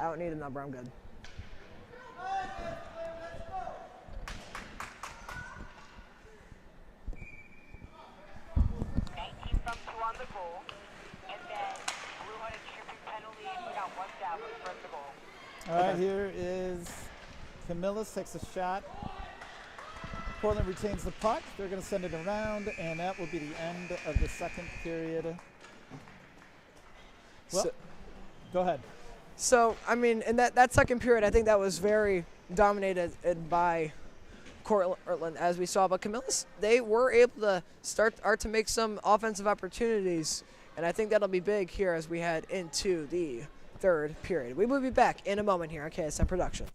I don't need a number. I'm good. On the goal, and then Blue had a tripping penalty and got one down from the goal. All right, here is Camillus takes a shot. Cortland retains the puck. They're going to send it around, and that will be the end of the second period. Well, go ahead. So, I mean, in that second period, I think that was very dominated by Cortland, as we saw. But Camillus, they were able to start to make some offensive opportunities, and I think that'll be big here as we head into the third period. We will be back in a moment here on KSM Production.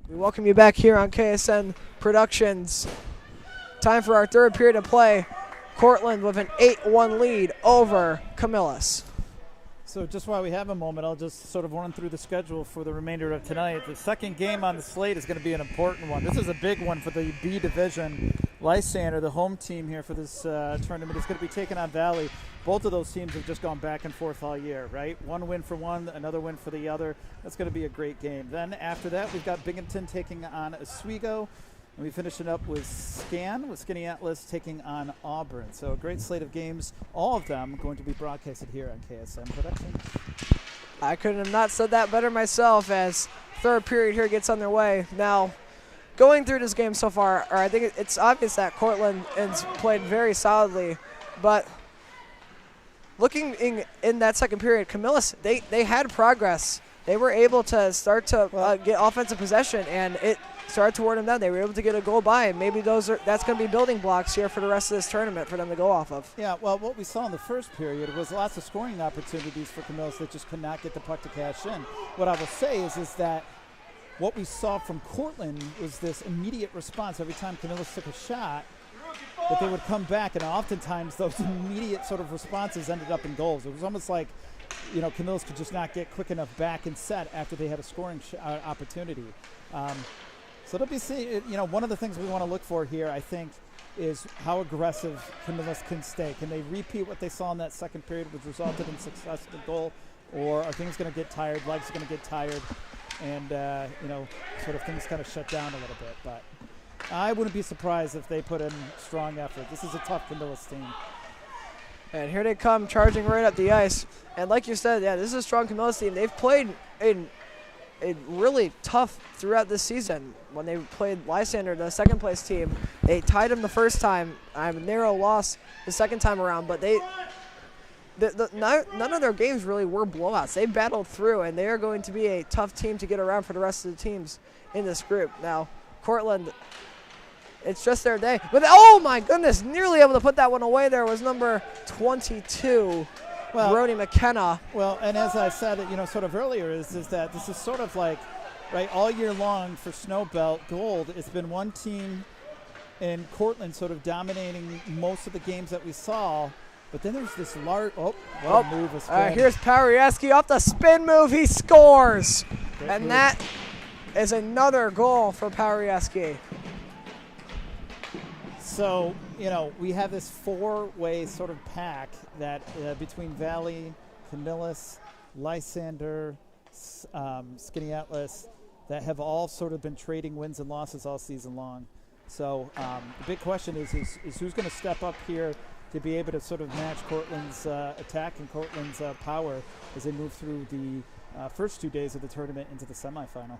We welcome you back here on KSN Productions. Time for our third period of play. Cortland with an 8-1 lead over Camillus. So just while we have a moment, I'll just sort of run through the schedule for the remainder of tonight. The second game on the slate is going to be an important one. This is a big one for the B division. Lysander, the home team here for this tournament, is going to be taking on Valley. Both of those teams have just gone back and forth all year, right? One win for one, another win for the other. That's going to be a great game. Then after that, we've got Binghamton taking on Oswego. And we finish it up with Skinny Atlas taking on Auburn. So a great slate of games, all of them going to be broadcasted here on KSM Productions. I couldn't have not said that better myself as third period here gets underway. Now, going through this game so far, I think it's obvious that Cortland has played very solidly, but looking in that second period, Camillus, they had progress. They were able to start to get offensive possession, and it started to wear them down. They were able to get a goal by, and maybe that's going to be building blocks here for the rest of this tournament for them to go off of. Yeah, well, what we saw in the first period was lots of scoring opportunities for Camillus that just could not get the puck to cash in. What I will say is that what we saw from Cortland was this immediate response every time Camillus took a shot, that they would come back, and oftentimes those immediate sort of responses ended up in goals. It was almost like, Camillus could just not get quick enough back and set after they had a scoring opportunity. So it'll be one of the things we want to look for here, I think, is how aggressive Camillus can stay. Can they repeat what they saw in that second period, which resulted in successful goal, or are things going to get tired, legs going to get tired, and sort of things kind of shut down a little bit. But I wouldn't be surprised if they put in strong effort. This is a tough Camillus team. And here they come, charging right up the ice. And like you said, yeah, this is a strong Camillus team. They've played really tough throughout this season. When they played Lysander, the second place team, they tied them the first time. Narrow loss the second time around, but none of their games really were blowouts. They battled through, and they are going to be a tough team to get around for the rest of the teams in this group. Now, Cortland, it's just their day. But oh my goodness, nearly able to put that one away there was number 22, Brody McKenna. Well, and as I said, sort of earlier, is that this is sort of like, right, all year long for Snowbelt Gold, it's been one team in Cortland sort of dominating most of the games that we saw. But then there's this large move. Here's Parieski off the spin move. He scores. Great and move. That is another goal for Parieski. So, we have this four-way sort of pack that between Valley, Camillus, Lysander, Skinny Atlas, that have all sort of been trading wins and losses all season long. So the big question is who's going to step up here to be able to sort of match Cortland's attack and Cortland's power as they move through the first 2 days of the tournament into the semifinal.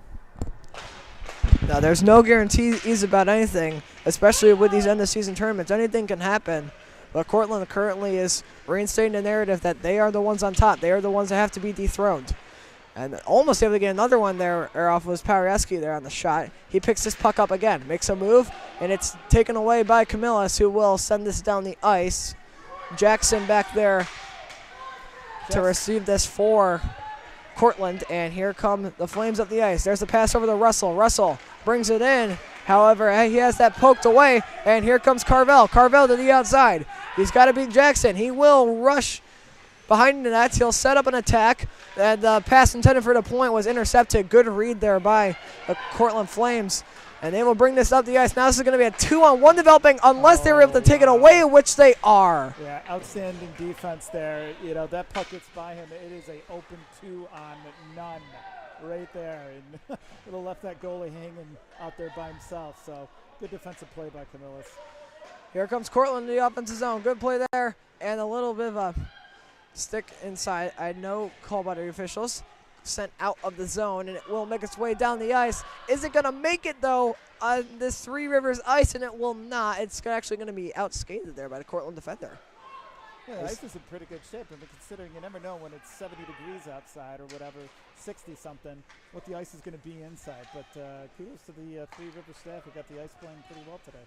Now, there's no guarantees about anything, especially with these end-of-season tournaments. Anything can happen. But Cortland currently is reinstating the narrative that they are the ones on top. They are the ones that have to be dethroned. And almost able to get another one there off was Parieski there on the shot. He picks this puck up again, makes a move, and it's taken away by Camillus, who will send this down the ice. Jackson back there to receive this for Cortland, and here come the Flames up the ice. There's the pass over to Russell. Russell brings it in. However, he has that poked away, and here comes Carvel. Carvel to the outside. He's got to beat Jackson. He will rush behind the net. He'll set up an attack, and the pass intended for the point was intercepted. Good read there by the Cortland Flames, and they will bring this up the ice. Now this is going to be a 2-on-1 developing unless they were able to take it away, which they are. Yeah, outstanding defense there. That puck gets by him. It is a open 2-on-none right there, and would have left that goalie hanging out there by himself. So good defensive play by Camillus. Here comes Cortland in the offensive zone. Good play there, and a little bit of a stick inside. I know call by the officials. Sent out of the zone, and it will make its way down the ice. Is it going to make it, though, on this Three Rivers ice? And it will not. It's actually going to be outskated there by the Cortland defender. Yeah, the ice is in pretty good shape, and considering you never know when it's 70 degrees outside or whatever, 60-something, what the ice is going to be inside. But kudos to the Three Rivers staff who got the ice playing pretty well today.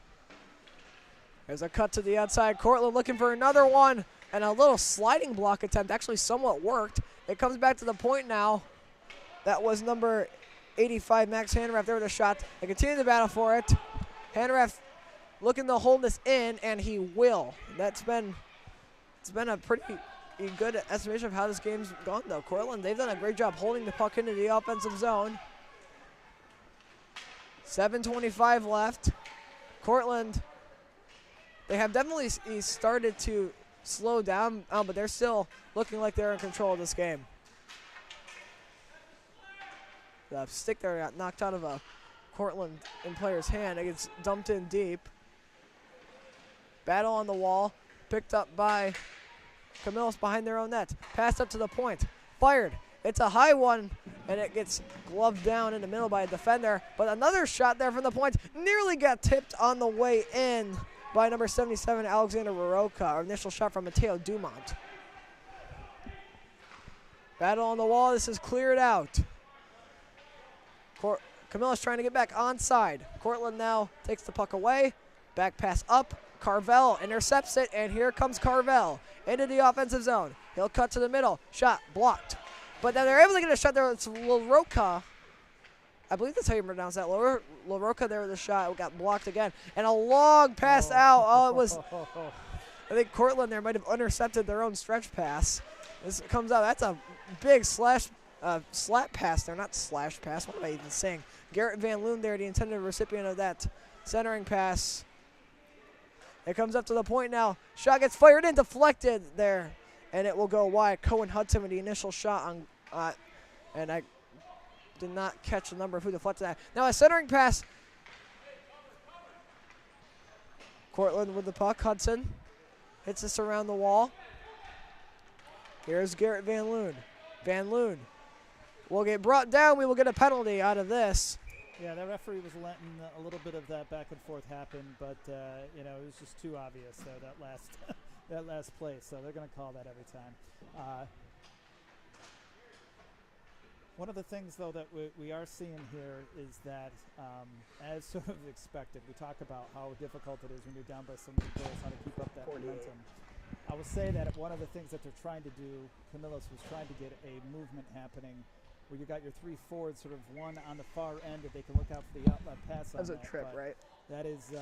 There's a cut to the outside. Cortland looking for another one, and a little sliding block attempt actually somewhat worked. It comes back to the point now. That was number 85, Max Handraff there with a shot. They continue the battle for it. Handraff looking to hold this in, and he will. It's been a pretty good estimation of how this game's gone, though. Cortland, they've done a great job holding the puck into the offensive zone. 7:25 left. Cortland, they have definitely started to slow down, but they're still looking like they're in control of this game. The stick there got knocked out of a Cortland player's hand. It gets dumped in deep. Battle on the wall, picked up by Camillus behind their own net. Passed up to the point, fired. It's a high one, and it gets gloved down in the middle by a defender. But another shot there from the point nearly got tipped on the way in by number 77, Alexander Roroka. Our initial shot from Mateo Dumont. Battle on the wall. This is cleared out. Camillus trying to get back onside. Cortland now takes the puck away. Back pass up. Carvel intercepts it, and here comes Carvel into the offensive zone. He'll cut to the middle. Shot blocked. But then they're able to get a shot there. It's Loroka. I believe that's how you pronounce that. Loroka there with a shot. It got blocked again. And a long pass out. Oh, it was. I think Cortland there might have intercepted their own stretch pass. This comes out. That's a big slap pass there. Not slash pass. What am I even saying? Garrett Van Loon there, the intended recipient of that centering pass. It comes up to the point now. Shot gets fired in, deflected there. And it will go wide. Cohen Hudson with the initial shot on, and I did not catch the number of who deflected that. Now a centering pass. Cortland with the puck. Hudson hits this around the wall. Here's Garrett Van Loon. Van Loon will get brought down. We will get a penalty out of this. Yeah, the referee was letting a little bit of that back and forth happen, but it was just too obvious there, that last that last play. So they're going to call that every time. One of the things, though, that we are seeing here is that, as sort of expected, we talk about how difficult it is when you're down by so many goals, how to keep up that momentum. I will say that one of the things that they're trying to do, Camillus was trying to get a movement happening where you got your three forwards, sort of one on the far end that they can look out for the outlet pass on. That was a trip, right? That is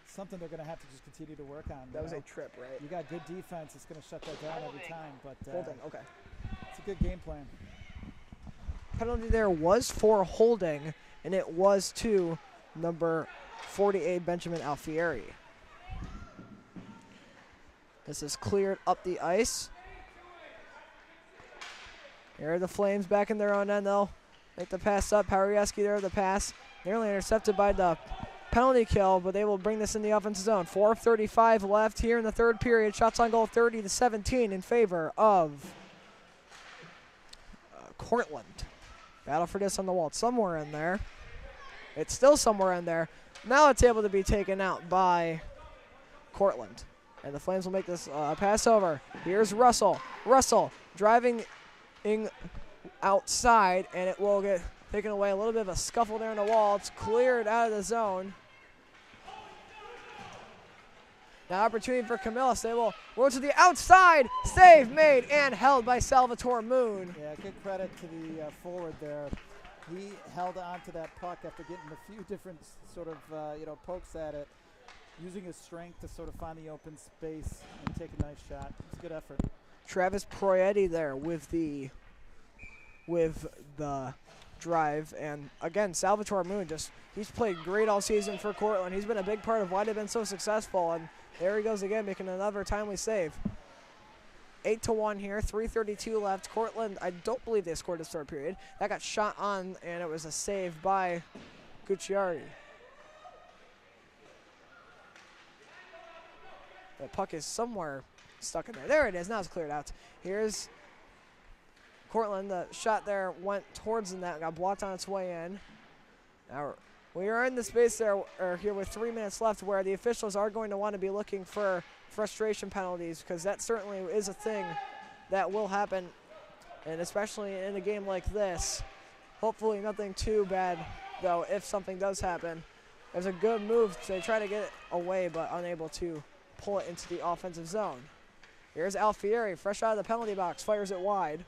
something they're going to have to just continue to work on. That was a trip, right? You got good defense. It's going to shut that down every time. But holding, okay. It's a good game plan. Penalty there was for holding, and it was to number 48, Benjamin Alfieri. This is cleared up the ice. Here are the Flames back in their own end, though. Make the pass up. Powerieski there with the pass. Nearly intercepted by the penalty kill, but they will bring this in the offensive zone. 4:35 left here in the third period. Shots on goal 30-17 in favor of Cortland. Battle for this on the wall. It's somewhere in there. It's still somewhere in there. Now it's able to be taken out by Cortland. And the Flames will make this pass over. Here's Russell. Russell driving outside, and it will get taken away. A little bit of a scuffle there in the wall. It's cleared out of the zone. Now opportunity for Camillus. They will roll to the outside. Save made and held by Salvatore Moon. Yeah, good credit to the forward there. He held on to that puck after getting a few different sort of pokes at it, using his strength to sort of find the open space and take a nice shot. It's a good effort. Travis Proietti there with the drive, and again Salvatore Moon, he's played great all season for Cortland. He's been a big part of why they've been so successful, and there he goes again, making another timely save. 8-1 here, 3:32 left. Cortland, I don't believe they scored this third period. That got shot on, and it was a save by Gucciardi. The puck is somewhere stuck in there. There it is. Now it's cleared out. Here's Cortland. The shot there went towards the net, got blocked on its way in. Now we are in the space there here with 3 minutes left, where the officials are going to want to be looking for frustration penalties, because that certainly is a thing that will happen, and especially in a game like this. Hopefully nothing too bad, though, if something does happen. There's a good move. They try to get it away, but unable to pull it into the offensive zone. Here's Alfieri, fresh out of the penalty box, fires it wide.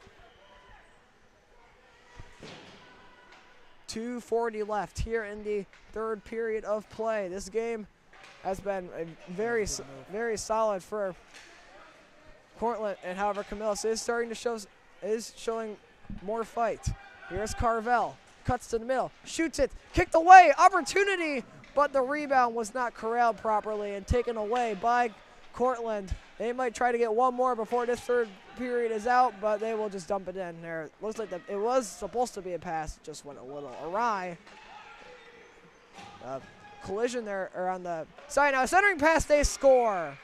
2:40 left here in the third period of play. This game has been very solid for Cortland, and however, Camillus is showing more fight. Here's Carvel, cuts to the middle, shoots it, kicked away, opportunity, but the rebound was not corralled properly and taken away by Cortland. They might try to get one more before this third period is out, but they will just dump it in there. Looks like it was supposed to be a pass, it just went a little awry. Collision there or on the side now. Centering pass, they score.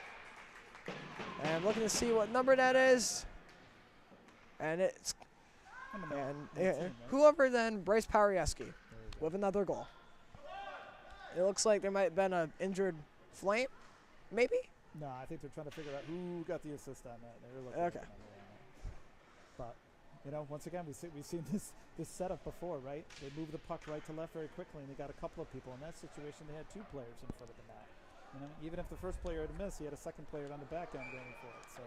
And I'm looking to see what number that is. And it's whoever then, Bryce Powerieski with another goal. It looks like there might have been an injured Flame, maybe? No, I think they're trying to figure out who got the assist on that. Okay. But, you know, once again, we've seen this setup before, right? They move the puck right to left very quickly, and they got a couple of people. In that situation, they had two players in front of the net. You know, even if the first player had missed, he had a second player on the back end going for it. So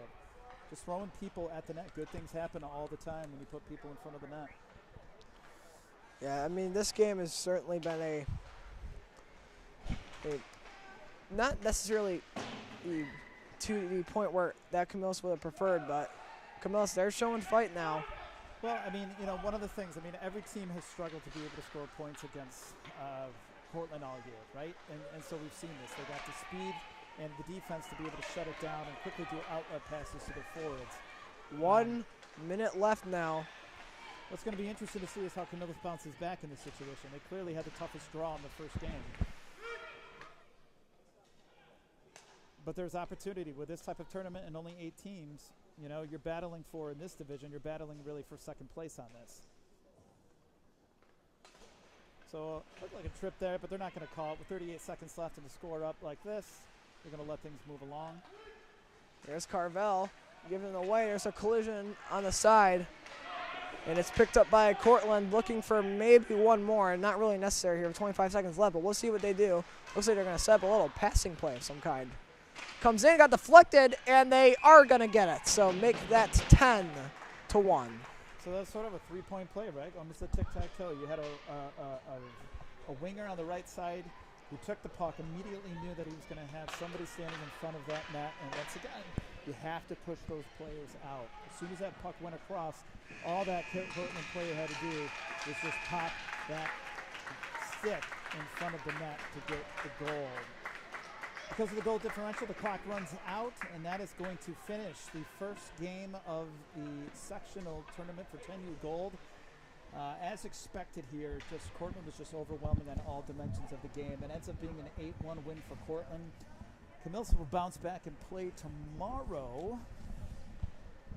just throwing people at the net. Good things happen all the time when you put people in front of the net. Yeah, I mean, this game has certainly been not necessarily to the point where that Camillus would have preferred, but Camillus, they're showing fight now. Well, I mean, you know, one of the things, I mean, every team has struggled to be able to score points against Cortland all year, right? And so we've seen this. They got the speed and the defense to be able to shut it down and quickly do outlet passes to their forwards. 1 minute left now. What's going to be interesting to see is how Camillus bounces back in this situation. They clearly had the toughest draw in the first game. But there's opportunity with this type of tournament and only 8 teams. You know, you're battling for, in this division, you're battling really for second place on this. So, looked like a trip there, but they're not going to call it. With 38 seconds left and the score up like this, they're going to let things move along. There's Carvel giving it away. There's a collision on the side. And it's picked up by Cortland, looking for maybe one more. Not really necessary here with 25 seconds left, but we'll see what they do. Looks like they're going to set up a little passing play of some kind. Comes in, got deflected, and they are going to get it. So make that 10-1. So that's sort of a three-point play, right? Almost a tic-tac-toe. You had a winger on the right side who took the puck, immediately knew that he was going to have somebody standing in front of that net. And once again, you have to push those players out. As soon as that puck went across, all that Cortland player had to do was just pop that stick in front of the net to get the goal. Because of the goal differential, the clock runs out, and that is going to finish the first game of the sectional tournament for 10U Gold. As expected here, Cortland was just overwhelming on all dimensions of the game. It ends up being an 8-1 win for Cortland. Camillus will bounce back and play tomorrow.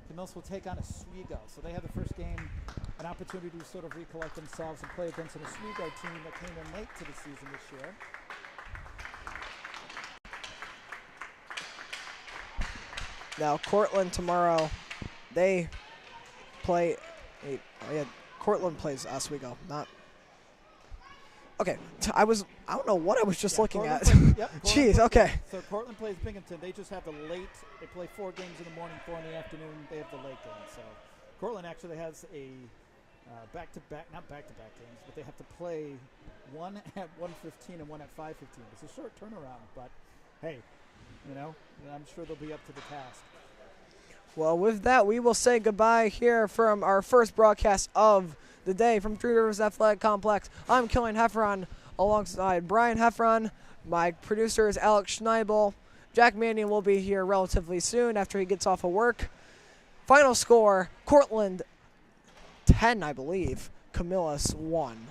Camillus will take on Oswego. So they have the first game, an opportunity to sort of recollect themselves and play against an Oswego team that came in late to the season this year. Now, Cortland tomorrow, they play. Cortland plays Oswego, not. Okay, I don't know what I was just looking at. Jeez, okay. So Cortland plays Binghamton. They just have the late. They play 4 games in the morning, 4 in the afternoon. They have the late game. So Cortland actually has a back-to-back, not back-to-back games, but they have to play one at 1:15 and one at 5:15. It's a short turnaround, but hey, you know, I'm sure they'll be up to the task. Well, with that, we will say goodbye here from our first broadcast of the day from Three Rivers Athletic Complex. I'm Killian Heffron alongside Brian Heffron. My producer is Alex Schneibel. Jack Manning will be here relatively soon after he gets off of work. Final score, Cortland 10, I believe. Camillus 1.